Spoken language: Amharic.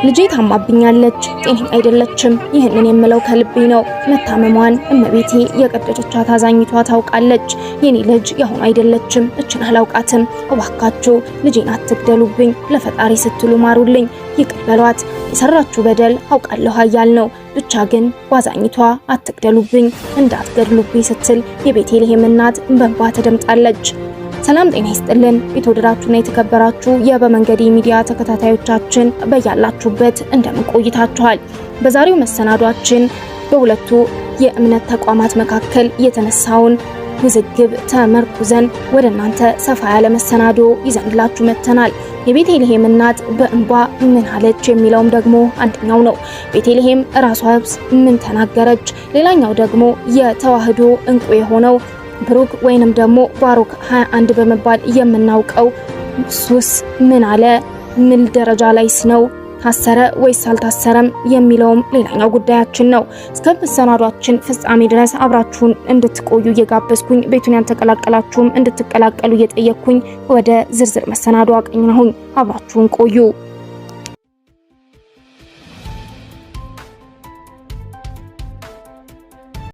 ልጄ ታማብኛለች፣ ጤነኛ አይደለችም። ይህንን የምለው ከልቤ ነው። መታመሟን እመቤቴ የቀደደቻት አዛኝቷ ታውቃለች። የኔ ልጅ ያሁን አይደለችም፣ እችን አላውቃትም። እባካችሁ ልጄን አትግደሉብኝ፣ ለፈጣሪ ስትሉ ማሩልኝ፣ ይቅር በሏት። የሰራችሁ በደል አውቃለሁ ኃያል ነው። ብቻ ግን ባዛኝቷ አትግደሉብኝ፣ እንዳትገድሉብኝ ስትል የቤተልሔም እናት በእንባ ተደምጣለች። ሰላም ጤና ይስጥልን። የተወደዳችሁና የተከበራችሁ የበመንገዴ ሚዲያ ተከታታዮቻችን በያላችሁበት እንደምን ቆይታችኋል? በዛሬው መሰናዷችን በሁለቱ የእምነት ተቋማት መካከል የተነሳውን ውዝግብ ተመርኩዘን ወደ እናንተ ሰፋ ያለ መሰናዶ ይዘንላችሁ መጥተናል። የቤተልሔም እናት በእንባ ምን አለች የሚለውም ደግሞ አንደኛው ነው። ቤተልሔም ራሷስ ምን ተናገረች? ሌላኛው ደግሞ የተዋህዶ እንቁ የሆነው ብሩክ ወይንም ደግሞ ባሮክ 21 በመባል የምናውቀው ሱስ ምን አለ? ምን ደረጃ ላይስ ነው? ታሰረ ወይስ አልታሰረም የሚለውም ሌላኛው ጉዳያችን ነው። እስከ መሰናዷችን ፍጻሜ ድረስ አብራችሁን እንድትቆዩ እየጋበዝኩኝ ቤቱን ያልተቀላቀላችሁም እንድትቀላቀሉ እየጠየቅኩኝ ወደ ዝርዝር መሰናዶ አቀኝነሁኝ። አብራችሁን ቆዩ።